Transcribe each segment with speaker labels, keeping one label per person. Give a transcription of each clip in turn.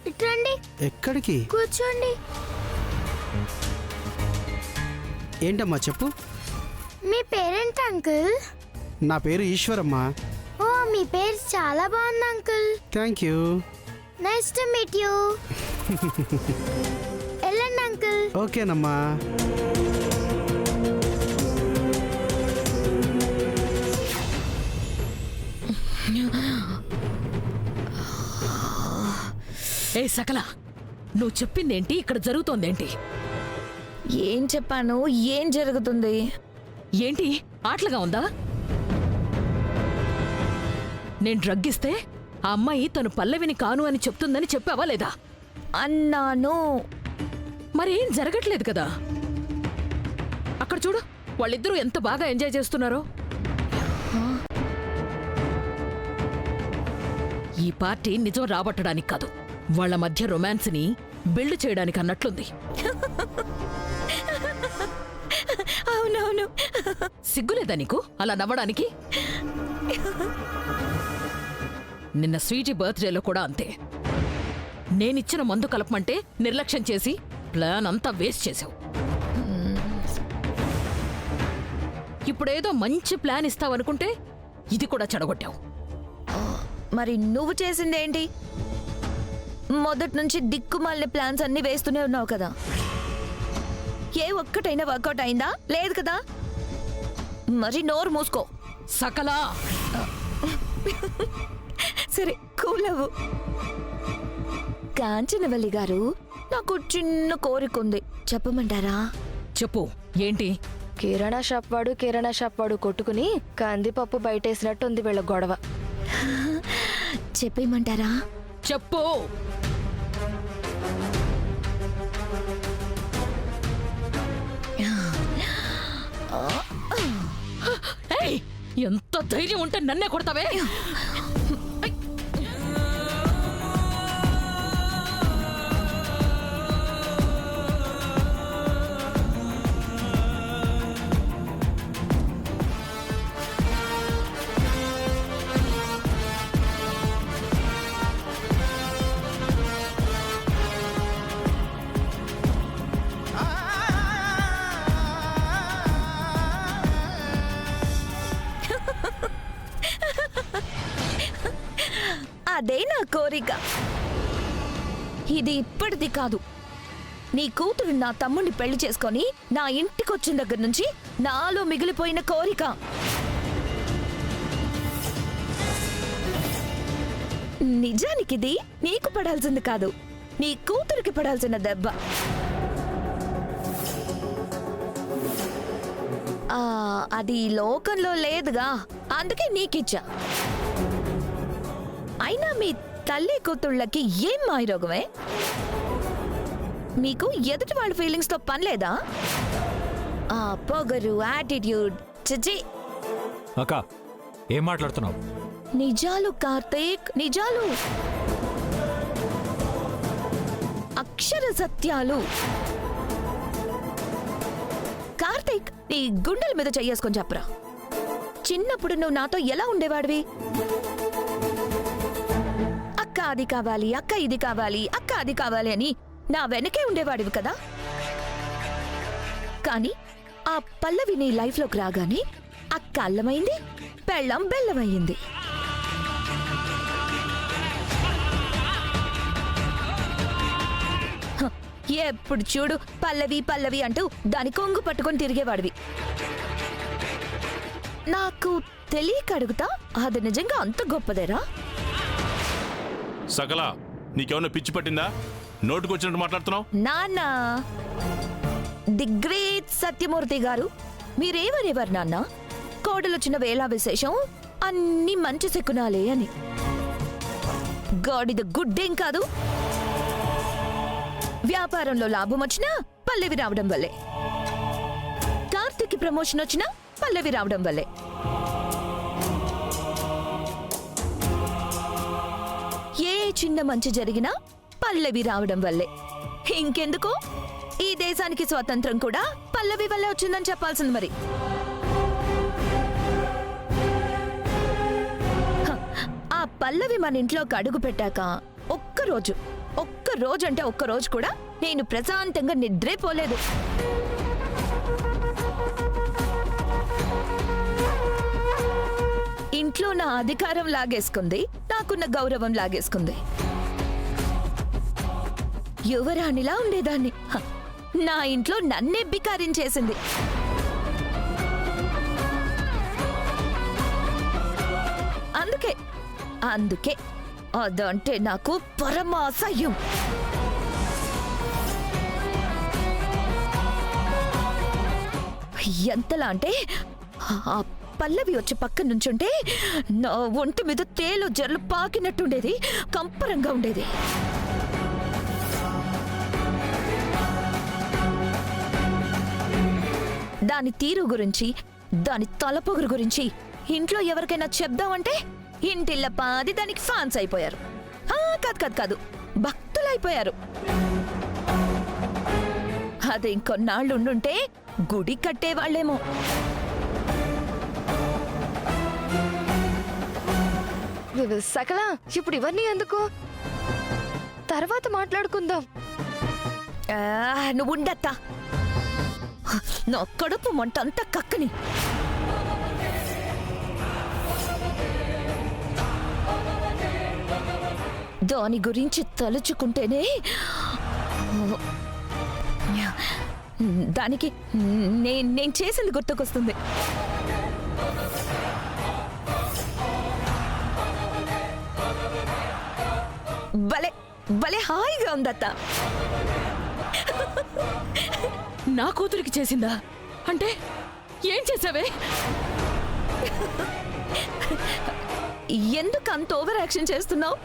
Speaker 1: ఇట్రండి.
Speaker 2: ఎక్కడికి?
Speaker 1: కూర్చోండి.
Speaker 2: ఏంటమ్మా చెప్పు.
Speaker 1: మీ పేరేంటి అంకుల్?
Speaker 2: నా పేరు ఈశ్వరమ్మా.
Speaker 1: ఓ, మీ పేరు చాలా బాగుంది uncle.
Speaker 2: Thank you.
Speaker 1: Nice to meet you. వెళ్ళండి అంకుల్.
Speaker 2: ఓకేనమ్మా.
Speaker 3: ఏ సకల, నువ్వు చెప్పిందేంటి? ఇక్కడ జరుగుతోందేంటి?
Speaker 4: ఏం చెప్పాను? ఏం జరుగుతుంది?
Speaker 3: ఏంటి ఆటలుగా ఉందా? నేను డ్రగ్ ఇస్తే ఆ అమ్మాయి తను పల్లవిని కాను అని చెప్తుందని చెప్పావా లేదా?
Speaker 4: అన్నాను.
Speaker 3: మరేం జరగట్లేదు కదా. అక్కడ చూడు, వాళ్ళిద్దరూ ఎంత బాగా ఎంజాయ్ చేస్తున్నారో. ఈ పార్టీ నిజం రాబట్టడానికి కాదు, వాళ్ళ మధ్య రొమాన్స్ని బిల్డ్ చేయడానికి అన్నట్లుంది.
Speaker 4: అవునవును.
Speaker 3: సిగ్గులేదా నీకు అలా నవ్వడానికి? నిన్న స్వీటీ బర్త్డేలో కూడా అంతే. నేనిచ్చిన మందు కలపమంటే నిర్లక్ష్యం చేసి ప్లాన్ అంతా వేస్ట్ చేశావు. ఇప్పుడేదో మంచి ప్లాన్ ఇస్తావనుకుంటే ఇది కూడా చెడగొట్టావు.
Speaker 4: మరి నువ్వు చేసిందేంటి? మొదటి నుంచి దిక్కుమాలిన ప్లాన్స్ అన్ని వేస్తూనే ఉన్నావు కదా. ఏ ఒక్కటైనా వర్కౌట్ అయిందా? లేదు కదా. మరి నోరు మూసుకో.
Speaker 3: సకలా,
Speaker 4: సరే కూల్ అవ్వు. కాంచనవల్లి గారు, నాకు చిన్న కోరిక ఉంది, చెప్పమంటారా?
Speaker 3: చెప్పు. ఏంటి?
Speaker 5: కిరాణా షాప్ వాడు కొట్టుకుని కందిపప్పు బయటేసినట్టుంది వీళ్ళ గొడవ.
Speaker 4: చెప్పేయమంటారా?
Speaker 3: చెప్పు. ఏయ్, ఎంత ధైర్యం ఉంటే నన్నే కొడతావే?
Speaker 4: అదే నా కోరిక. ఇది ఇప్పటిది కాదు. నీ కూతురు నా తమ్ముడిని పెళ్లి చేసుకొని నా ఇంటికొచ్చిన దగ్గర నుంచి నాలో మిగిలిపోయిన కోరిక. నిజానికిది నీకు పడాల్సింది కాదు, నీ కూతురికి పడాల్సిన దెబ్బ. అది లోకంలో లేదుగా, అందుకే నీకిచ్చా. అయినా మీ తల్లి కూతుళ్ళకి ఏం మాయరోగమే? మీకు ఎదుటి వాళ్ళ ఫీలింగ్స్ తో పని లేదా? ఆ పొగరు, యాటిట్యూడ్, చిచి.
Speaker 6: అక్క, ఏం మాట్లాడుతున్నావు?
Speaker 4: నిజాలు కార్తీక్, నిజాలు, అక్షర సత్యాలు. కార్తీక్, నీ గుండెల మీద చెయ్యేసుకొని చెప్పరా, చిన్నప్పుడు నువ్వు నాతో ఎలా ఉండేవాడివి? అక్క అది కావాలి, అక్క ఇది కావాలి, అక్క అది కావాలి అని నా వెనకే ఉండేవాడివి కదా. కానీ ఆ పల్లవి నీ లైఫ్లోకి రాగానే అక్క అల్లమైంది, పెళ్ళం బెల్లమయ్యింది. ఎప్పుడు చూడు పల్లవి పల్లవి అంటూ దాని కొంగు పట్టుకొని తిరిగేవాడివి. నాకు తెలియక అడుగుతా, అది నిజంగా అంత గొప్పదేరా?
Speaker 7: సకల, నీకేమన్నా పిచ్చి పట్టిందా? నోటుకొచ్చినట్టు మాట్లాడుతున్నావు.
Speaker 4: నాన్న, ది గ్రేట్ సత్యమూర్తి గారు, మీరేమనేవారు నాన్న? కోడలొచ్చిన వేళ విశేషం అన్ని మంచి శకునాలే అని. గాడిద గుడ్డేం కాదు. వ్యాపారంలో లాభం వచ్చినా పల్లవి రావడం వల్లే, కార్తీక్ ప్రమోషన్ వచ్చినా పల్లవి రావడం వల్లే. ఏ చిన్న మంచి జరిగినా పల్లవి రావడం వల్లే. ఇంకెందుకు, ఈ దేశానికి స్వాతంత్రం కూడా పల్లవి వల్లే వచ్చిందని చెప్పాల్సింది మరి. ఆ పల్లవి మన ఇంట్లోకి అడుగు పెట్టాక ఒక్క ఒక్క రోజు అంటే ఒక్క రోజు కూడా నేను ప్రశాంతంగా నిద్రే పోలేదు. ఇంట్లో నా అధికారం లాగేసుకుంది, నాకున్న గౌరవం లాగేసుకుంది. యువరాణిలా ఉండేదాన్ని నా ఇంట్లో నన్నే బికారించేసింది. అందుకే అదంటే నాకు పరమాసహ్యం. ఎంతలా అంటే ఆ పల్లవి వచ్చి పక్క నుంచుంటే నా ఒంటి మీద తేలు జర్లు పాకినట్టుండేది, కంపరంగా ఉండేది. దాని తీరు గురించి, దాని తలపొగురు గురించి ఇంట్లో ఎవరికైనా చెప్దామంటే ఇంటిళ్ళ పాది దానికి ఫ్యాన్స్ అయిపోయారు. కాదు భక్తులైపోయారు. అది ఇంకొన్నాళ్ళు ఉండుంటే గుడి కట్టేవాళ్లేమో.
Speaker 5: సకల ఇప్పుడు ఇవన్నీ ఎందుకు? తర్వాత మాట్లాడుకుందాం.
Speaker 4: నువ్వు ఉండత్తా, నా కడుపు మంట అంతా కక్కని. దాని గురించి తలుచుకుంటేనే దానికి నేను చేసింది గుర్తుకొస్తుంది. భలే భలే హాయిగా ఉందత్త.
Speaker 3: నా కూతురికి చేసిందా? అంటే ఏం చేసావే?
Speaker 4: ఎందుకు అంత ఓవర్ యాక్షన్ చేస్తున్నావు?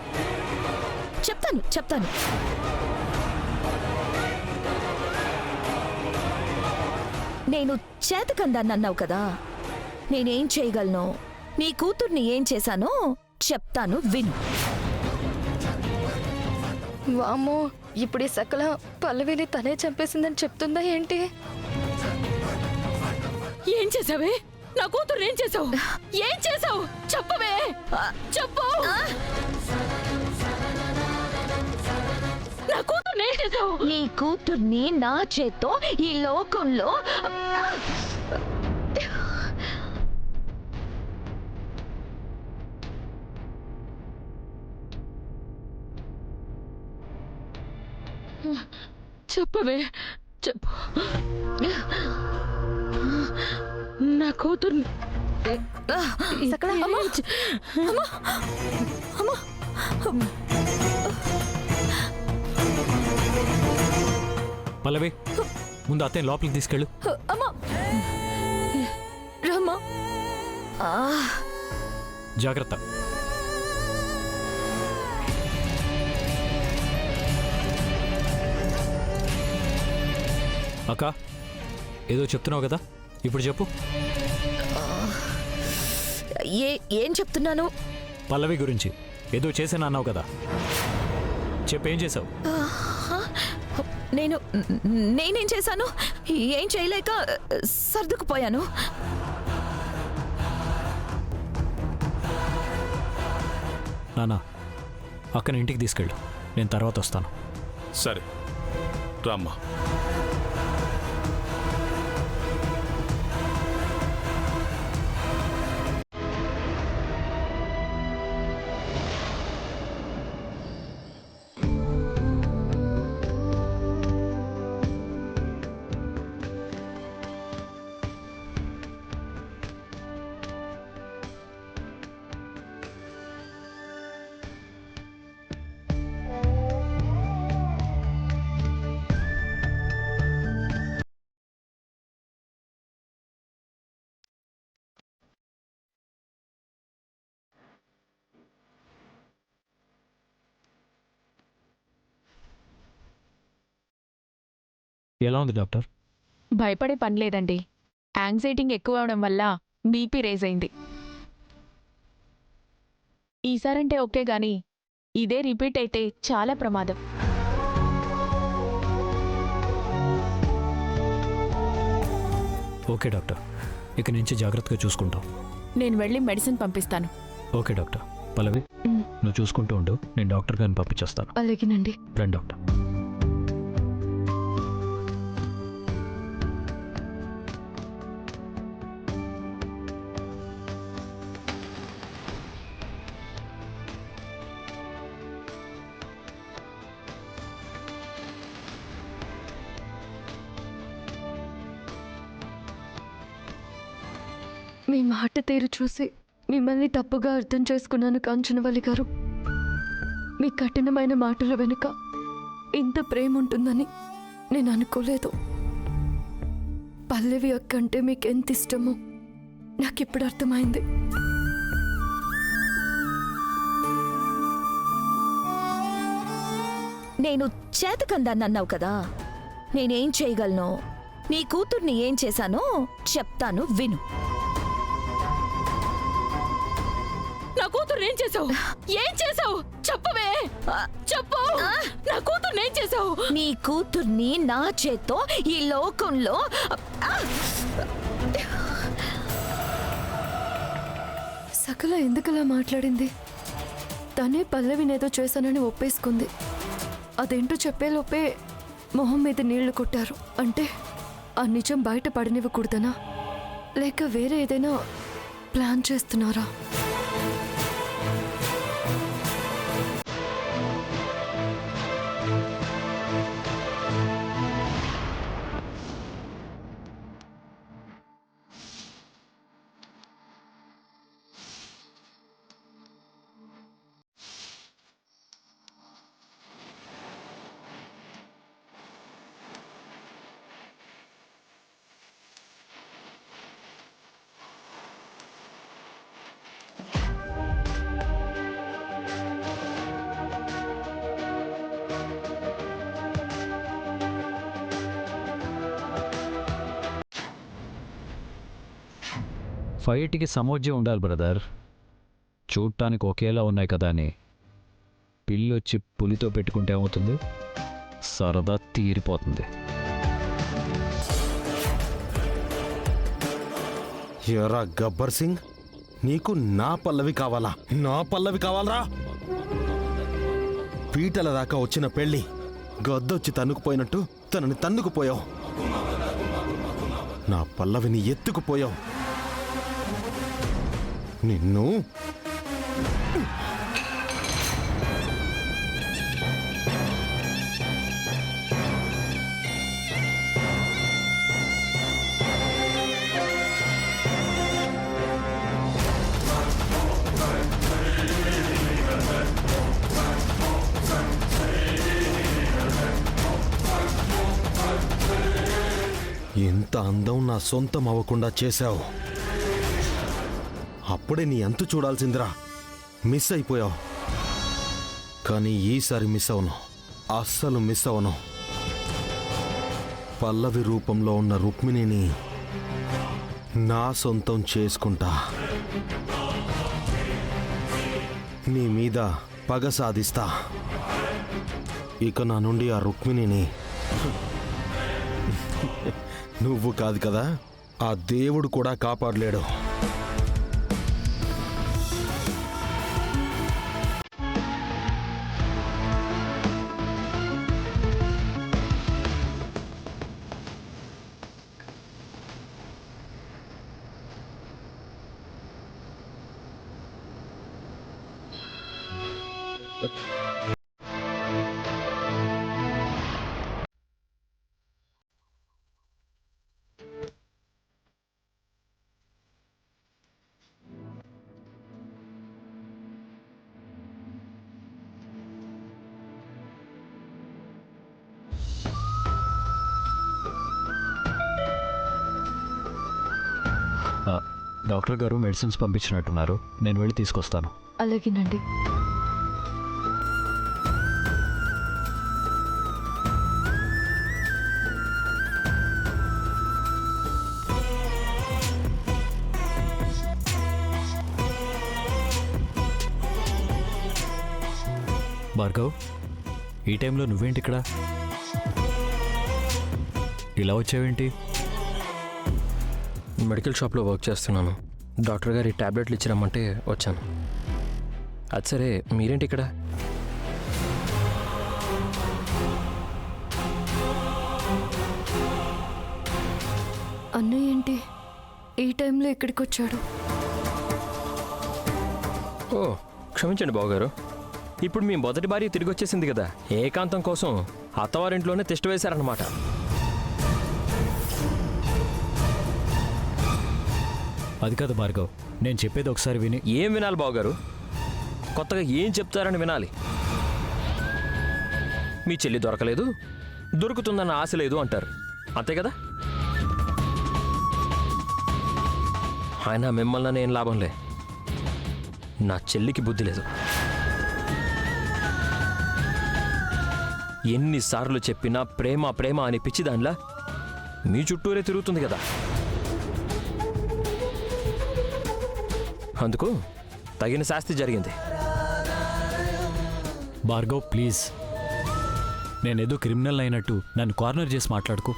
Speaker 4: చెప్తాను. నేను చేతకందాన్ని అన్నావు కదా, నేనేం చేయగలను, నీ కూతుర్ని ఏం చేశానో చెప్తాను, విను.
Speaker 5: వామ్మో, ఇప్పుడు ఈ సకల పల్లవిని తనే చంపేసిందని చెప్తుందా ఏంటి?
Speaker 3: ఏం చేసావే? నా కూతురు ఏం చేసావు? ఏం చేసావు? చెప్పవే, చెప్పు. నా కూతురు ఏం చేసావు?
Speaker 4: నీ కూతుర్ని నా చేత్తో ఈ లోకంలో
Speaker 3: చెప్పవే, చెప్పు. నా కూతుర్ని
Speaker 5: సకల
Speaker 6: పల్లవి, ముందు అత్తయ్య లోపలికి తీసుకెళ్ళు.
Speaker 4: రమ్మా.
Speaker 6: జాగ్రత్త. అక్క, ఏదో చెప్తున్నావు కదా, ఇప్పుడు చెప్పు.
Speaker 4: ఏం చెప్తున్నాను?
Speaker 6: పల్లవి గురించి ఏదో చేశాను అన్నావు కదా, చెప్పేం చేసావు?
Speaker 4: నేనేం చేశాను? ఏం చేయలేక సర్దుకుపోయాను.
Speaker 6: నానా, అక్కని ఇంటికి తీసుకెళ్ళు, నేను తర్వాత వస్తాను.
Speaker 7: సరే రామ్మా.
Speaker 6: ఎలా ఉంది డాక్టర్?
Speaker 8: భయపడే పని లేదండి. యాంగ్జైటింగ్ ఎక్కువ అవడం వల్ల బీపీ రేజ్ అయింది. ఈసారంటే ఓకే గాని ఇదే రిపీట్ అయితే చాలా ప్రమాదం.
Speaker 6: ఓకే డాక్టర్, ఇక నుంచి జాగ్రత్తగా చూసుకుంటాం.
Speaker 8: నేను వెళ్ళి మెడిసిన్ పంపిస్తాను.
Speaker 6: Okay doctor. పల్లవి, నువ్వు చూసుకుంటూ ఉండు, నేను డాక్టర్ గారిని పంపించేస్తాను.
Speaker 8: అలాగేనండి.
Speaker 6: రండి డాక్టర్.
Speaker 9: మీ మాట తీరు చూసి మిమ్మల్ని తప్పుగా అర్థం చేసుకున్నాను కాంచనవల్లి గారు. మీ కఠినమైన మాటల వెనుక ఇంత ప్రేమ ఉంటుందని నేను అనుకోలేదు. పల్లవి అక్క అంటే మీకు ఎంత ఇష్టమో నాకు ఇప్పుడు అర్థమైంది.
Speaker 4: నేను చేతకందాన్ని అన్నావు కదా, నేనేం చేయగలను, నీ కూతుర్ని ఏం చేశానో చెప్తాను విను.
Speaker 3: నా కూతురు ఏం చేసావు? ఏం చేసావు? చెప్పవే, చెప్పు. నా కూతురు ఏం చేసావు?
Speaker 4: నీ కూతుర్ని నా చేత్తో ఈ లోకంలో
Speaker 9: సకల ఎందుకలా మాట్లాడింది? తనే పల్లవినేదో చేశానని ఒప్పేసుకుంది. అదేంటో చెప్పేలోపే మొహం మీద నీళ్లు కొట్టారు. అంటే ఆ నిజం బయట పడనివ్వకూడదనా, లేక వేరే ఏదైనా ప్లాన్ చేస్తున్నారా?
Speaker 6: ఫైట్కి సమోజ్యం ఉండాలి బ్రదర్. చూడటానికి ఒకేలా ఉన్నాయి కదా అని పిల్లొచ్చి పులితో పెట్టుకుంటే ఏమవుతుంది? సరదా తీరిపోతుంది.
Speaker 10: ఎరా గబ్బర్ సింగ్, నీకు నా పల్లవి కావాలా? నా పల్లవి కావాలరా? పీటల దాకా వచ్చిన పెళ్ళి గద్దొచ్చి తన్నుకుపోయినట్టు తనని తన్నుకుపోయావు. నా పల్లవిని ఎత్తుకుపోయావు. నిన్ను ఎంత అందం నా సొంతం అవ్వకుండా చేశావు. అప్పుడే నీ అంతు చూడాల్సిందిరా. మిస్ అయిపోయావు. కానీ ఈసారి మిస్ అవను, అస్సలు మిస్ అవను. పల్లవి రూపంలో ఉన్న రుక్మిణిని నా సొంతం చేసుకుంటా. నీ మీద పగ సాధిస్తా. ఇక నా నుండి ఆ రుక్మిణిని నువ్వు కాదు కదా, ఆ దేవుడు కూడా కాపాడలేడు.
Speaker 6: డాక్టర్ గారు మెడిసిన్స్ పంపించినట్టున్నారు, నేను వెళ్ళి తీసుకొస్తాను.
Speaker 9: అలాగేనండి.
Speaker 6: భార్గవ్, ఈ టైంలో నువ్వేంటి ఇక్కడ? ఇలా వచ్చావేంటి?
Speaker 11: మెడికల్ షాప్లో వర్క్ చేస్తున్నాను. డాక్టర్ గారు ఈ ట్యాబ్లెట్లు ఇచ్చిరమ్మంటే వచ్చాను. అది సరే, మీరేంటి ఇక్కడ?
Speaker 9: అన్నయ్య ఏంటి ఈ టైంలో ఇక్కడికి వచ్చాడు?
Speaker 11: ఓ, క్షమించండి బావగారు. ఇప్పుడు మీ మొదటి భార్య తిరిగి వచ్చేసింది కదా, ఏకాంతం కోసం అత్తవారింట్లోనే తిష్ట వేశారన్నమాట.
Speaker 6: అది కాదు భార్గవ్, నేను చెప్పేది ఒకసారి విని.
Speaker 11: ఏం వినాలి బావగారు? కొత్తగా ఏం చెప్తారని వినాలి. మీ చెల్లి దొరకలేదు, దొరుకుతుందన్న ఆశ లేదు అంటారు, అంతే కదా? ఆయన మిమ్మల్ని ఏం లాభంలే, నా చెల్లికి బుద్ధి లేదు. ఎన్నిసార్లు చెప్పినా ప్రేమ ప్రేమ అని పిచ్చిదానిలా మీ చుట్టూరే తిరుగుతుంది కదా. అందుకు తగిన శాస్తి జరిగింది.
Speaker 6: భార్గవ్ ప్లీజ్, నేనేదో క్రిమినల్ అయినట్టు నన్ను కార్నర్ చేసి మాట్లాడుకో.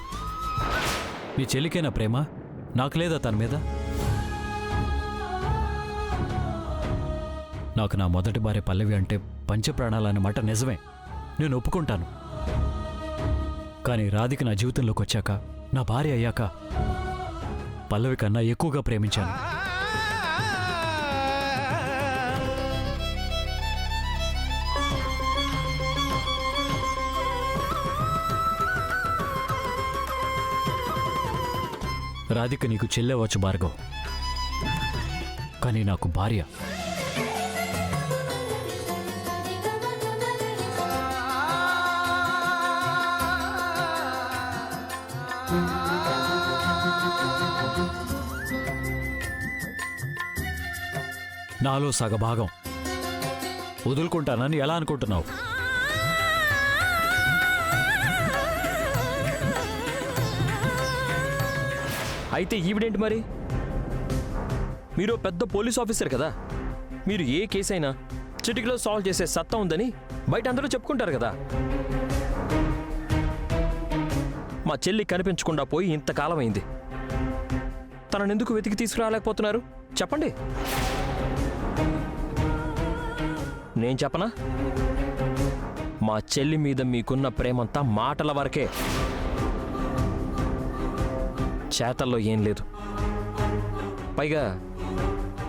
Speaker 6: నీ చెల్లికైనా ప్రేమ, నాకు లేదా తన మీద? నాకు నా మొదటి భార్య పల్లవి అంటే పంచప్రాణాలన్నమాట నిజమే, నేను ఒప్పుకుంటాను. కానీ రాధిక నా జీవితంలోకి వచ్చాక, నా భార్య అయ్యాక పల్లవి కన్నా ఎక్కువగా ప్రేమించాను. రాధిక నీకు చెల్లెవచ్చు భార్గవ్, కానీ నాకు భార్య. నాలో సగభాగం వదులుకుంటానని ఎలా అనుకుంటున్నావు?
Speaker 11: అయితే ఈవిడేంటి మరి? మీరు పెద్ద పోలీస్ ఆఫీసర్ కదా, మీరు ఏ కేసైనా చిటికలో సాల్వ్ చేసే సత్తా ఉందని బయట అందరూ చెప్పుకుంటారు కదా. మా చెల్లి కనిపించకుండా పోయి ఇంతకాలం అయింది, తననెందుకు వెతికి తీసుకురాలేకపోతున్నారు చెప్పండి? నేను చెప్పనా? మా చెల్లి మీద మీకున్న ప్రేమంతా మాటల వరకే, చేతల్లో ఏం లేదు.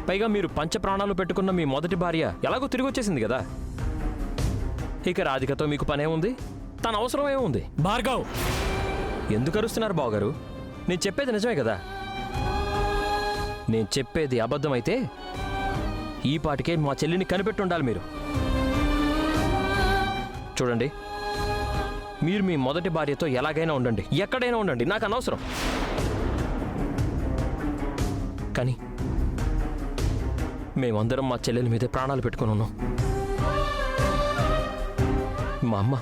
Speaker 11: పైగా మీరు పంచప్రాణాలు పెట్టుకున్న మీ మొదటి భార్య ఎలాగో తిరిగి వచ్చేసింది కదా. ఇక రాధికతో మీకు పనేముంది? తన అవసరం ఏముంది?
Speaker 6: భార్గవ్,
Speaker 11: ఎందుకు అరుస్తున్నారు బావగారు? నేను చెప్పేది నిజమే కదా. నేను చెప్పేది అబద్ధమైతే ఈ పాటికే మా చెల్లిని కనిపెట్టి ఉండాలి మీరు. చూడండి, మీరు మీ మొదటి భార్యతో ఎలాగైనా ఉండండి, ఎక్కడైనా ఉండండి, నాకు అనవసరం. కానీ మేమందరం మా చెల్లెల మీదే ప్రాణాలు పెట్టుకుని ఉన్నాం. మా అమ్మ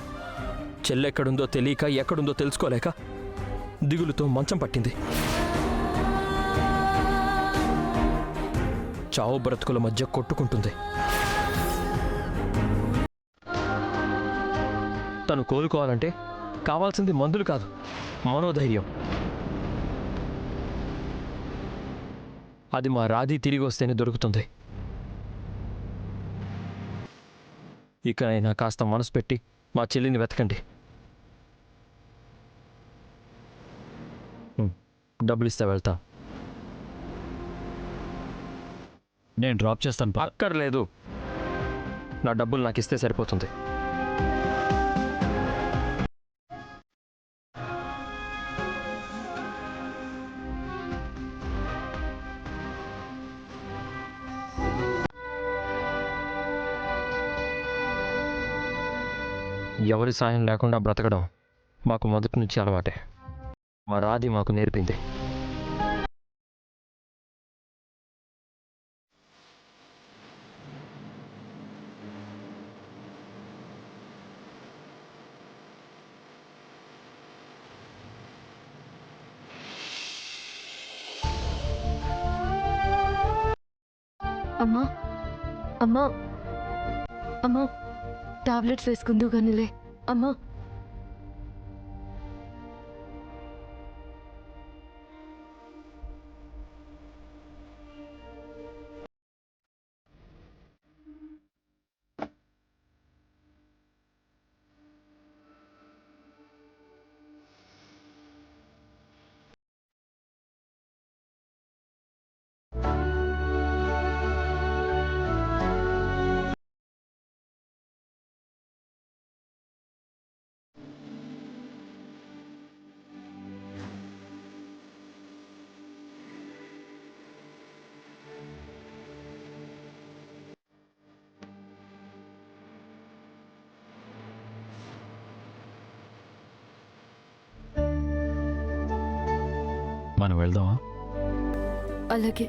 Speaker 11: చెల్లెక్కడుందో తెలియక, ఎక్కడుందో తెలుసుకోలేక దిగులుతో మంచం పట్టింది. చావు బ్రతుకుల మధ్య కొట్టుకుంటుంది. తను కోలుకోవాలంటే కావాల్సింది మందులు కాదు, మనోధైర్యం. అది మా రాధి తిరిగి వస్తేనే దొరుకుతుంది. ఇకనైనా కాస్త మనసు పెట్టి మా చెల్లిని వెతకండి. డబ్బులు ఇస్తే వెళ్తా.
Speaker 6: నేను డ్రాప్ చేస్తాను.
Speaker 11: అక్కర్లేదు, నా డబ్బులు నాకు ఇస్తే సరిపోతుంది. ఎవరి సాయం లేకుండా బ్రతకడం మాకు మొదటి నుంచి అలవాటే. మా రాధి మాకు నేర్పింది.
Speaker 9: అమ్మా అమ్మా అమ్మా, టాబ్లెట్స్ వేసుకుందు కానీలే అమ్మా.
Speaker 6: మనం వెళ్దామా?
Speaker 9: అలాగే